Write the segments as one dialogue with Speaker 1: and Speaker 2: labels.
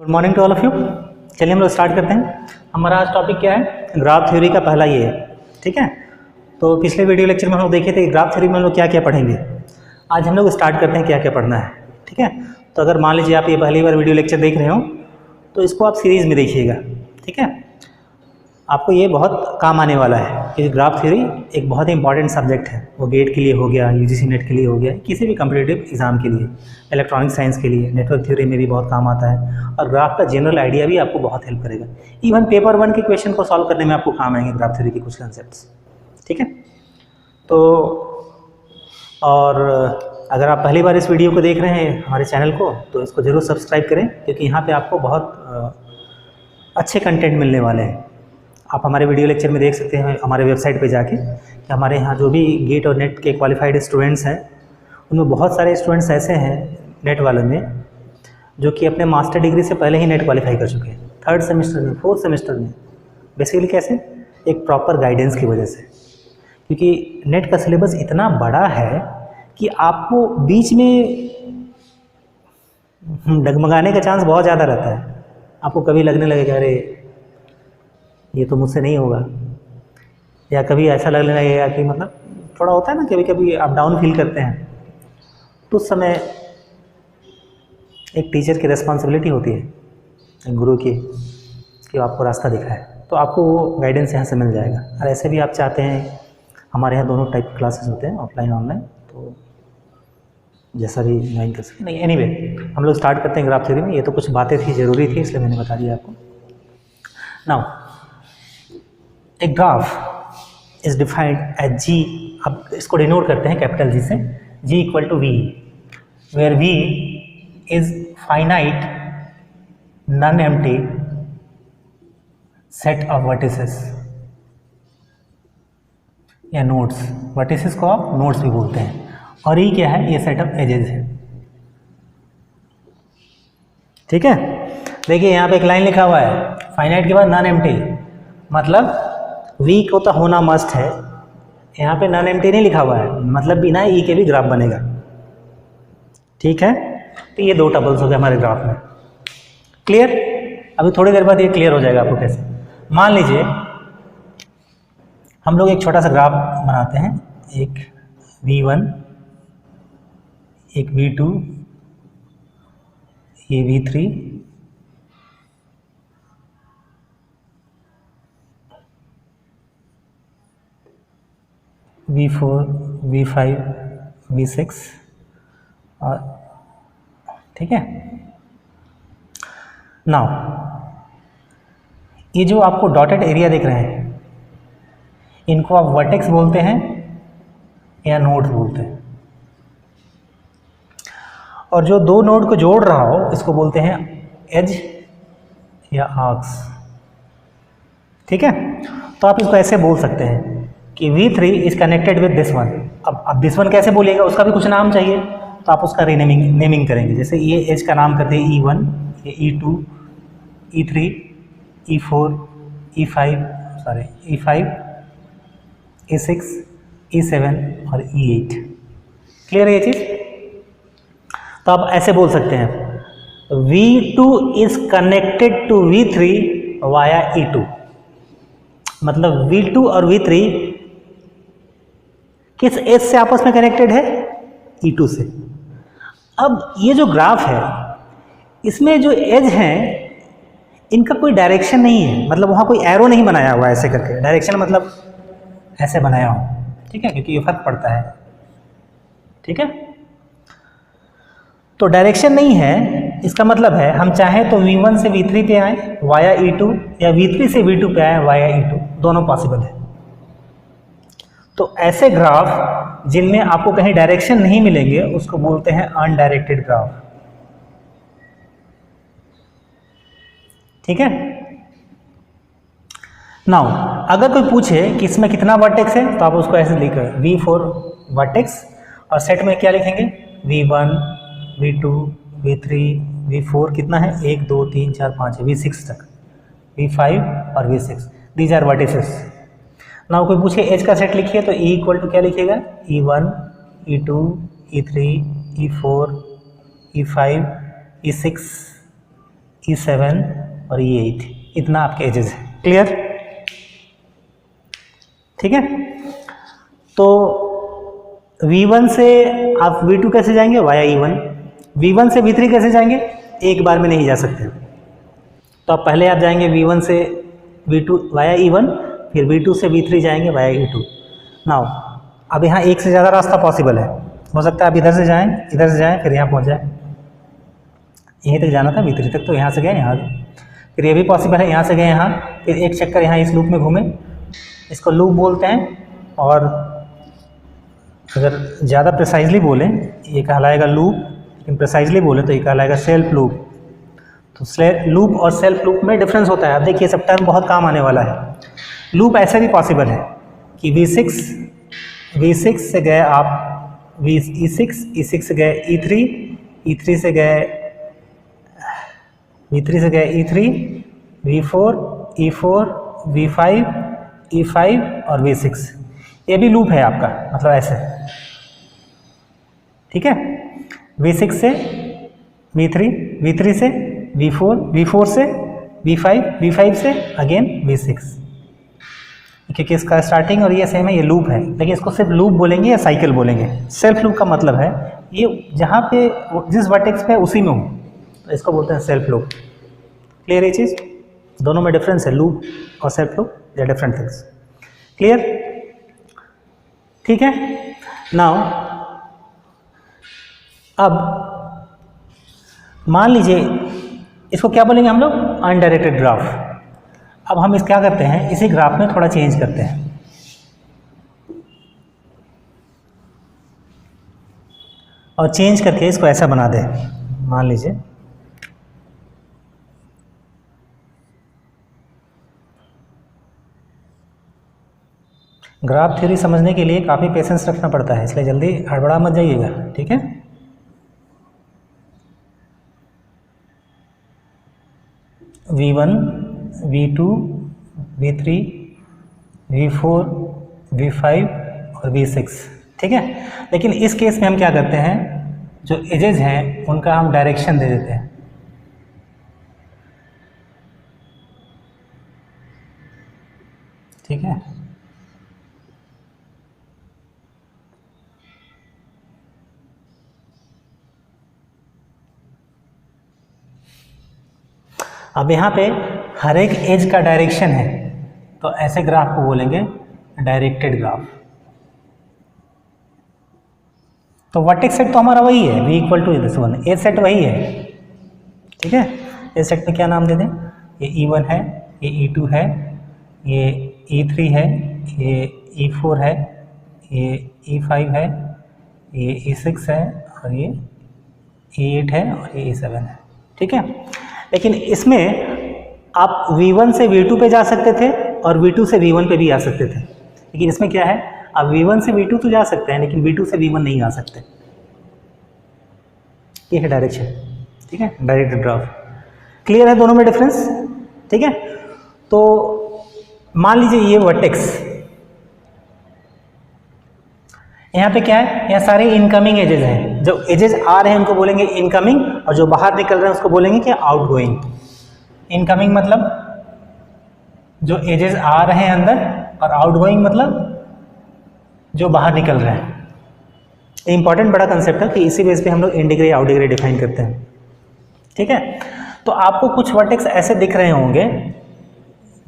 Speaker 1: Good morning to all of you. चलिए हम लोग स्टार्ट करते हैं। हमारा आज टॉपिक क्या है? ग्राफ थ्योरी का पहला ये है, ठीक है। तो पिछले वीडियो लेक्चर में हम लोग देखे थे ग्राफ थ्योरी में हम लोग क्या क्या पढ़ेंगे। आज हम लोग स्टार्ट करते हैं क्या क्या पढ़ना है, ठीक है। तो अगर मान लीजिए आप ये पहली बार वीडियो लेक्चर देख रहे हो तो इसको आप सीरीज़ में देखिएगा, ठीक है। आपको ये बहुत काम आने वाला है क्योंकि ग्राफ थ्योरी एक बहुत ही इंपॉर्टेंट सब्जेक्ट है। वो गेट के लिए हो गया, यूजीसी नेट के लिए हो गया, किसी भी कम्पिटिटिव एग्जाम के लिए, इलेक्ट्रॉनिक साइंस के लिए, नेटवर्क थ्योरी में भी बहुत काम आता है। और ग्राफ का जनरल आइडिया भी आपको बहुत हेल्प करेगा। इवन पेपर 1 के क्वेश्चन को सॉल्व करने में आपको काम आएंगे ग्राफ थ्योरी के कुछ कंसेप्ट्स, ठीक है। तो और अगर आप पहली बार इस वीडियो को देख रहे हैं हमारे चैनल को तो इसको ज़रूर सब्सक्राइब करें क्योंकि यहाँ पे आपको बहुत अच्छे कंटेंट मिलने वाले हैं। आप हमारे वीडियो लेक्चर में देख सकते हैं हमारे वेबसाइट पे जाके कि हमारे यहाँ जो भी गेट और नेट के क्वालिफाइड स्टूडेंट्स हैं उनमें बहुत सारे स्टूडेंट्स ऐसे हैं नेट वाले में जो कि अपने मास्टर डिग्री से पहले ही नेट क्वालिफाई कर चुके हैं, 3rd सेमेस्टर में, 4th सेमेस्टर में। बेसिकली कैसे? एक प्रॉपर गाइडेंस की वजह से, क्योंकि नेट का सिलेबस इतना बड़ा है कि आपको बीच में डगमगाने का चांस बहुत ज़्यादा रहता है। आपको कभी लगने लगेगा अरे ये तो मुझसे नहीं होगा, या कभी ऐसा लगने लगेगा कि मतलब थोड़ा होता है ना, कभी कभी आप डाउन फील करते हैं। तो उस समय एक टीचर की रिस्पॉन्सिबिलिटी होती है, एक गुरु की, कि आपको रास्ता दिखाए। तो आपको वो गाइडेंस यहाँ से मिल जाएगा। और ऐसे भी आप चाहते हैं, हमारे यहाँ दोनों टाइप के क्लासेस होते हैं, ऑफलाइन ऑनलाइन, तो जैसा भी ज्वाइन कर सकें। नहीं, एनीवे हम लोग स्टार्ट करते हैं ग्राफ थ्योरी में। ये तो कुछ बातें थी, ज़रूरी थी, इसलिए मैंने बता दिया आपको। Now a graph is defined as G. अब इसको डिनोट करते हैं कैपिटल जी से, G equal to V, where V is finite non empty set of vertices या नोड्स। वर्टिसेस को आप नोड्स भी बोलते हैं। और ये क्या है? ये सेट ऑफ एजेस है, ठीक है। देखिए यहाँ पे एक लाइन लिखा हुआ है, फाइनाइट के बाद नॉन एम्प्टी, मतलब वी को तो होना मस्ट है। यहाँ पे नॉन एम्प्टी नहीं लिखा हुआ है, मतलब बिना ई के भी ग्राफ बनेगा, ठीक है। तो ये 2 टबल्स हो गए हमारे ग्राफ में। क्लियर? अभी थोड़ी देर बाद ये क्लियर हो जाएगा आपको कैसे। मान लीजिए हम लोग एक छोटा सा ग्राफ बनाते हैं, एक V1, एक V2, ये V3, V4, V5, V6 और ठीक है। नाउ ये जो आपको डॉटेड एरिया दिख रहे हैं इनको आप वर्टेक्स बोलते हैं या नोड्स बोलते हैं। और जो 2 नोड को जोड़ रहा हो इसको बोलते हैं एज या आर्क्स, ठीक है। तो आप इसको ऐसे बोल सकते हैं कि V3 is connected with this one. अब दिस वन कैसे बोलिएगा? उसका भी कुछ नाम चाहिए, तो आप उसका नेमिंग करेंगे। जैसे ये एज का नाम करते हैं E1, ये E2, E3, E4, E5, E6, E7 और E8। क्लियर है ये चीज़? तो आप ऐसे बोल सकते हैं V2 is connected to V3 via E2, मतलब V2 और V3 किस एज से आपस में कनेक्टेड है? E2 से। अब ये जो ग्राफ है इसमें जो एज हैं इनका कोई डायरेक्शन नहीं है, मतलब वहाँ कोई एरो नहीं बनाया हुआ है ऐसे करके। डायरेक्शन मतलब ऐसे बनाया हो, ठीक है, क्योंकि ये फर्क पड़ता है, ठीक है। तो डायरेक्शन नहीं है, इसका मतलब है हम चाहें तो V1 से V3 पे आए वाया E2 या V3 से V2 पे आए वाया E2, दोनों पॉसिबल है। तो ऐसे ग्राफ जिनमें आपको कहीं डायरेक्शन नहीं मिलेंगे उसको बोलते हैं अनडायरेक्टेड ग्राफ, ठीक है। नाउ अगर कोई पूछे कि इसमें कितना वर्टेक्स है तो आप उसको ऐसे लिखें V4 वर्टेक्स, और सेट में क्या लिखेंगे? V1, V2, V3, V4 कितना है? 1 2 3 4 5 है, V6 तक, V5 और V6, these are vertices. Now कोई पूछे एज का सेट लिखिए तो E इक्वल टू क्या लिखिएगा? E1, E2, E3, E4, E5, E6 E7 और E8, इतना आपके एजेस है। क्लियर? ठीक है। तो V1 से आप V2 कैसे जाएंगे? Via E1। V1 से V3 कैसे जाएंगे? एक बार में नहीं जा सकते। तो आप पहले आप जाएंगे V1 से V2 वाया E1, फिर V2 से V3 जाएंगे वाया E2। नाउ अब यहाँ एक से ज़्यादा रास्ता पॉसिबल है। हो सकता है आप इधर से जाएं, फिर यहाँ पहुँच जाए। यहीं तक जाना था V3 तक, तो यहाँ से गए यहाँ। फिर ये भी पॉसिबल है, यहाँ से गए यहाँ, फिर एक चक्कर यहाँ इस लूप में घूमे, इसको लूप बोलते हैं। और अगर ज़्यादा प्रिसाइजली बोलें ये कहलाएगा लूप, लेकिन प्रिसाइजली बोले तो ये कहलाएगा सेल्फ लूप। तो लूप और सेल्फ लूप में डिफरेंस होता है। अब देखिए सब टर्म बहुत काम आने वाला है। लूप ऐसे भी पॉसिबल है कि V6 से गए आप E6 से गए E3, E3 से गए V3 से गए E3, V4, E4, V5, E5 और V6। ये भी लूप है आपका, मतलब ऐसे। ठीक है। V6 से V3, V3 से V4, V4 से V5, V5 से अगेन V6, क्योंकि इसका स्टार्टिंग और ये सेम है, ये लूप है। लेकिन इसको सिर्फ लूप बोलेंगे या साइकिल बोलेंगे। सेल्फ लूप का मतलब है ये जहाँ पे जिस वर्टेक्स पे उसी में हो, तो इसको बोलते हैं सेल्फ लूप। क्लियर ये चीज़? दोनों में डिफरेंस है, लूप और self loop, they are different things. Clear? ठीक है। नाउ अब मान लीजिए इसको क्या बोलेंगे हम लोग? Undirected graph. अब हम इस क्या करते हैं, इसी ग्राफ में थोड़ा चेंज करते हैं। और चेंज करके इसको ऐसा बना दें। मान लीजिए ग्राफ थ्योरी समझने के लिए काफ़ी पेशेंस रखना पड़ता है, इसलिए जल्दी हड़बड़ा मत जाइएगा। ठीक है। V1, V2, V3, V4, V5 और V6। ठीक है। लेकिन इस केस में हम क्या करते हैं, जो एजेस हैं उनका हम डायरेक्शन दे देते हैं। ठीक है। अब यहाँ पे हर एक एज का डायरेक्शन है, तो ऐसे ग्राफ को बोलेंगे डायरेक्टेड ग्राफ। तो वर्टेक्स सेट तो हमारा वही है, V equal to this one, edge set वही है। ठीक है। एज सेट में क्या नाम दे दें? ये E1 है, ये E2 है, ये E3 है, ये E4 है, ये E5 है, ये E6 है, और ये E8 है, और ये E7 है। ठीक है। लेकिन इसमें आप V1 से V2 पे जा सकते थे और V2 से V1 पे भी आ सकते थे। लेकिन इसमें क्या है, आप V1 से V2 तो जा सकते हैं, लेकिन V2 से V1 नहीं आ सकते। ये है डायरेक्शन। ठीक है, डायरेक्टेड ग्राफ। क्लियर है दोनों में डिफरेंस? ठीक है। तो मान लीजिए ये वर्टेक्स, यहाँ पे क्या है, यहाँ सारे इनकमिंग एजेस हैं। जो एजेस आ रहे हैं उनको बोलेंगे इनकमिंग, और जो बाहर निकल रहे हैं उसको बोलेंगे क्या? आउटगोइंग। इनकमिंग मतलब जो एजेस आ रहे हैं अंदर, और आउटगोइंग मतलब जो बाहर निकल रहे हैं। इंपॉर्टेंट बड़ा कंसेप्ट है कि इसी बेस पे हम लोग in degree out degree define करते हैं। ठीक है। तो आपको कुछ वर्टेक्स ऐसे दिख रहे होंगे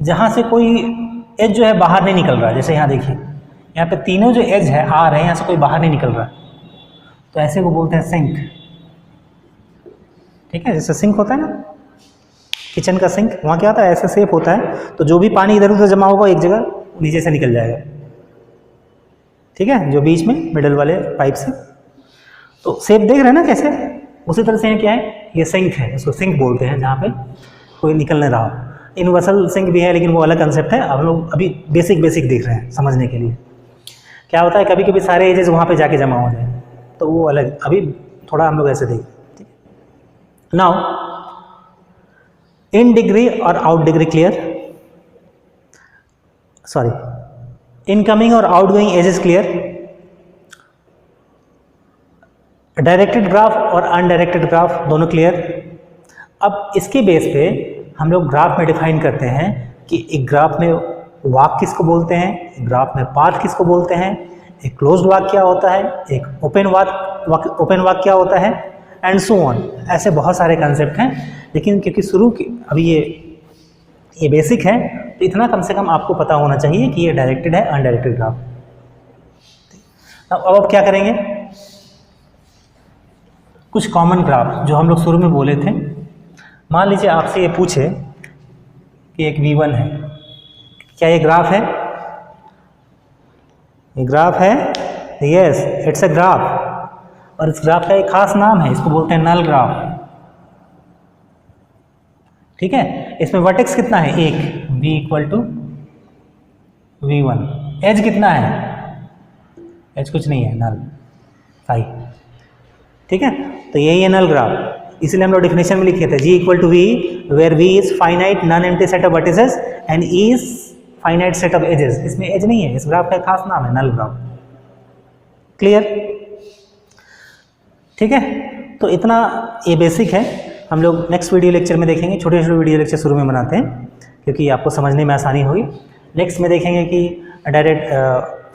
Speaker 1: जहाँ से कोई एज जो है बाहर नहीं निकल रहा है। जैसे यहाँ देखिए, यहाँ पे तीनों जो एज है आ रहे हैं, यहाँ से कोई बाहर नहीं निकल रहा, तो ऐसे को बोलते हैं सिंक। ठीक है। जैसे सिंक होता है ना, किचन का सिंक, वहाँ क्या होता है, ऐसे शेप होता है, तो जो भी पानी इधर उधर जमा होगा एक जगह नीचे से निकल जाएगा। ठीक है, जो बीच में मिडल वाले पाइप से, तो शेप देख रहे हैं ना कैसे, उसी तरह से क्या है, ये सिंक है, इसको सिंक बोलते हैं, जहाँ पे कोई निकल नहीं रहा। यूनिवर्सल सिंक भी है, लेकिन वो अलग कंसेप्ट है। हम लोग अभी बेसिक देख रहे हैं समझने के लिए। क्या होता है, कभी कभी सारे एजेस वहाँ पे जाके जमा हो जाए, तो वो अलग, अभी थोड़ा हम लोग ऐसे देख। ठीक है। नाउ इन डिग्री और out degree clear, sorry, incoming और outgoing edges clear, directed graph और अनडायरेक्टेड ग्राफ दोनों क्लियर। अब इसके बेस पे हम लोग ग्राफ में डिफाइन करते हैं कि एक ग्राफ में वाक किसको बोलते हैं, एक ग्राफ में पाथ किसको बोलते हैं, एक क्लोज्ड वाक क्या होता है, एक ओपन वाक क्या होता है, एंड सो ऑन। ऐसे बहुत सारे कंसेप्ट हैं, लेकिन क्योंकि शुरू की अभी ये बेसिक है, तो इतना कम से कम आपको पता होना चाहिए कि ये डायरेक्टेड है अनडायरेक्टेड ग्राफ। अब आप क्या करेंगे, कुछ कॉमन ग्राफ जो हम लोग शुरू में बोले थे। मान लीजिए आपसे ये पूछे कि एक V1 है, क्या ये ग्राफ है? ये ग्राफ है, यस इट्स अ ग्राफ। और इस ग्राफ का एक खास नाम है, इसको बोलते हैं नल ग्राफ। ठीक है, इसमें वर्टेक्स कितना है? एक, V = V1। एज कितना है? एज कुछ नहीं है, नल 5। ठीक है, तो यही है नल ग्राफ। इसलिए हम लोग डेफिनेशन में लिखे थे G = V, where V is finite non empty set of vertices and E is finite set of edges. इसमें एज नहीं है, इस ग्राफ का खास नाम है नल ग्राफ। क्लियर? ठीक है, तो इतना ये बेसिक है। हम लोग नेक्स्ट वीडियो लेक्चर में देखेंगे। छोटे छोटे वीडियो लेक्चर शुरू में बनाते हैं क्योंकि आपको समझने में आसानी होगी। नेक्स्ट में देखेंगे कि डायरेक्ट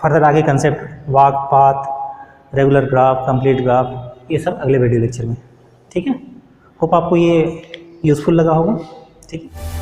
Speaker 1: फर्दर आगे concept walk, path, regular graph, complete graph, ये सब अगले वीडियो लेक्चर में। ठीक है, होप आपको ये यूज़फुल लगा होगा। ठीक है।